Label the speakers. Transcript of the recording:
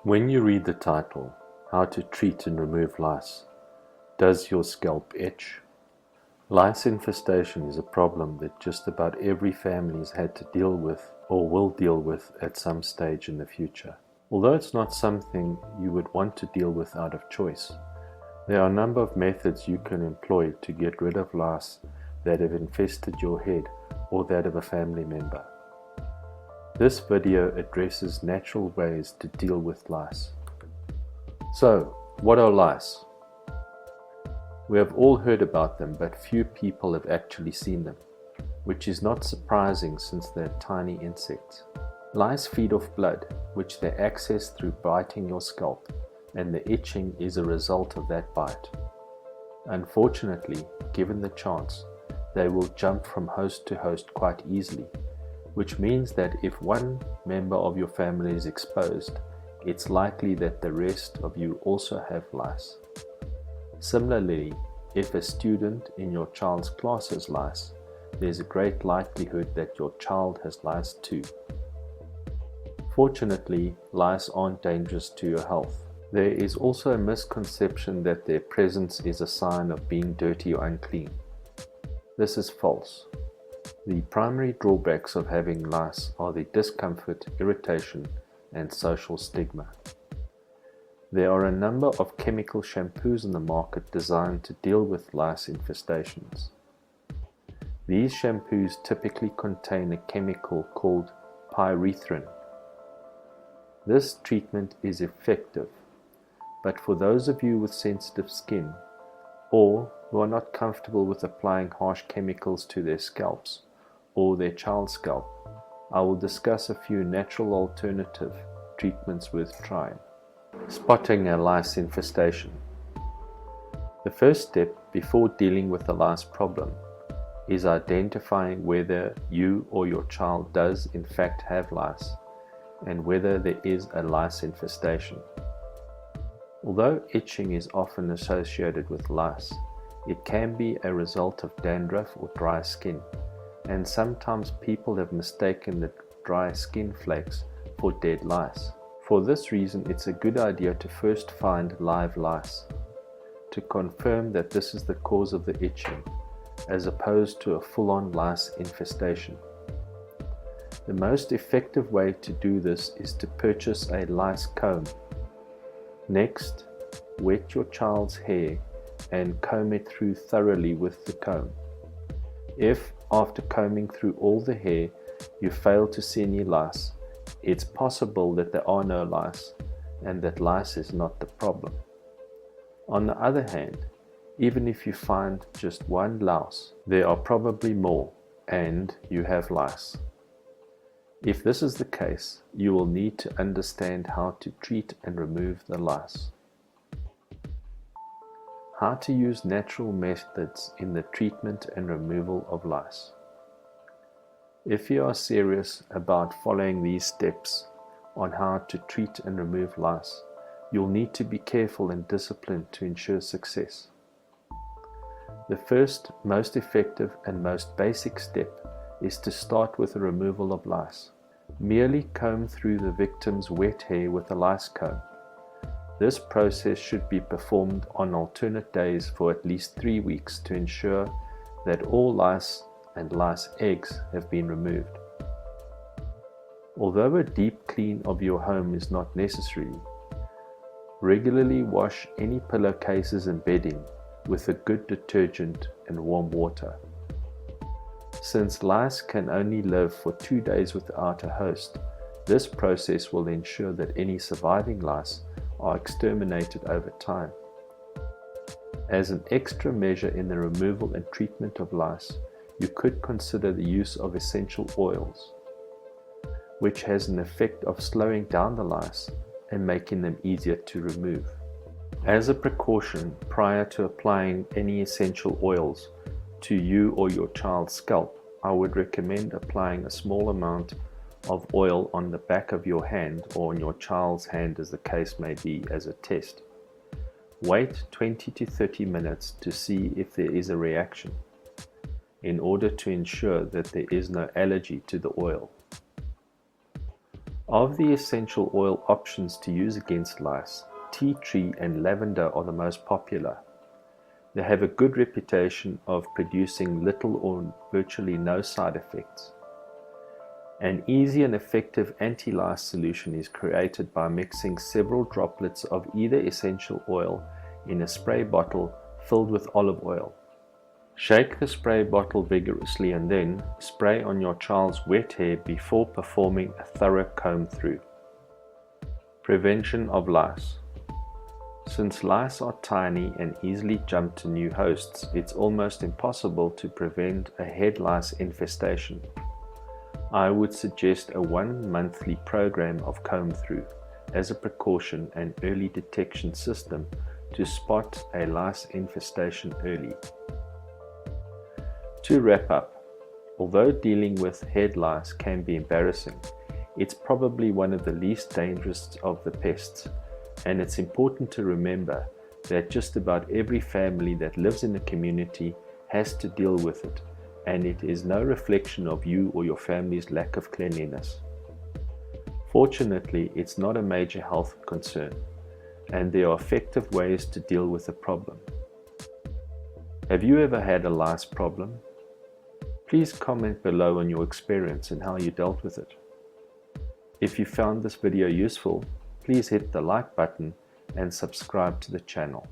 Speaker 1: When you read the title, How to Treat and Remove Lice, does your scalp itch? Lice infestation is a problem that just about every family has had to deal with or will deal with at some stage in the future. Although it's not something you would want to deal with out of choice, there are a number of methods you can employ to get rid of lice that have infested your head or that of a family member. This video addresses natural ways to deal with lice. So, what are lice? We have all heard about them, but few people have actually seen them, which is not surprising since they're tiny insects. Lice feed off blood, which they access through biting your scalp, and the itching is a result of that bite. Unfortunately, given the chance, they will jump from host to host quite easily, which means that if one member of your family is exposed, it's likely that the rest of you also have lice. Similarly, if a student in your child's class has lice, there's a great likelihood that your child has lice too. Fortunately, lice aren't dangerous to your health. There is also a misconception that their presence is a sign of being dirty or unclean. This is false. The primary drawbacks of having lice are the discomfort, irritation, and social stigma. There are a number of chemical shampoos in the market designed to deal with lice infestations. These shampoos typically contain a chemical called pyrethrin. This treatment is effective, but for those of you with sensitive skin or who are not comfortable with applying harsh chemicals to their scalps or their child's scalp, I will discuss a few natural alternative treatments worth trying. Spotting a lice infestation. The first step before dealing with the lice problem is identifying whether you or your child does in fact have lice and whether there is a lice infestation. Although itching is often associated with lice, it can be a result of dandruff or dry skin, and sometimes people have mistaken the dry skin flakes for dead lice. For this reason, it's a good idea to first find live lice to confirm that this is the cause of the itching, as opposed to a full-on lice infestation. The most effective way to do this is to purchase a lice comb. Next, wet your child's hair and comb it through thoroughly with the comb. If, after combing through all the hair, you fail to see any lice, it's possible that there are no lice and that lice is not the problem. On the other hand, even if you find just one louse, there are probably more and you have lice. If this is the case, you will need to understand how to treat and remove the lice. How to use natural methods in the treatment and removal of lice. If you are serious about following these steps on how to treat and remove lice, you'll need to be careful and disciplined to ensure success. The first, most effective and most basic step is to start with the removal of lice. Merely comb through the victim's wet hair with a lice comb. This process should be performed on alternate days for at least 3 weeks to ensure that all lice and lice eggs have been removed. Although a deep clean of your home is not necessary, regularly wash any pillowcases and bedding with a good detergent and warm water. Since lice can only live for 2 days without a host, this process will ensure that any surviving lice are exterminated over time. As an extra measure in the removal and treatment of lice, you could consider the use of essential oils, which has an effect of slowing down the lice and making them easier to remove. As a precaution, prior to applying any essential oils to you or your child's scalp, I would recommend applying a small amount of oil on the back of your hand or on your child's hand, as the case may be, as a test. Wait 20 to 30 minutes to see if there is a reaction, in order to ensure that there is no allergy to the oil. Of the essential oil options to use against lice, tea tree and lavender are the most popular. They have a good reputation of producing little or virtually no side effects. An easy and effective anti-lice solution is created by mixing several droplets of either essential oil in a spray bottle filled with olive oil. Shake the spray bottle vigorously and then spray on your child's wet hair before performing a thorough comb through. Prevention of lice. Since lice are tiny and easily jump to new hosts, it's almost impossible to prevent a head lice infestation. I would suggest a 1 monthly program of comb through as a precaution and early detection system to spot a lice infestation early. To wrap up, although dealing with head lice can be embarrassing, it's probably one of the least dangerous of the pests, and it's important to remember that just about every family that lives in a community has to deal with it, and it is no reflection of you or your family's lack of cleanliness. Fortunately, it's not a major health concern, and there are effective ways to deal with the problem. Have you ever had a lice problem? Please comment below on your experience and how you dealt with it. If you found this video useful, please hit the like button and subscribe to the channel.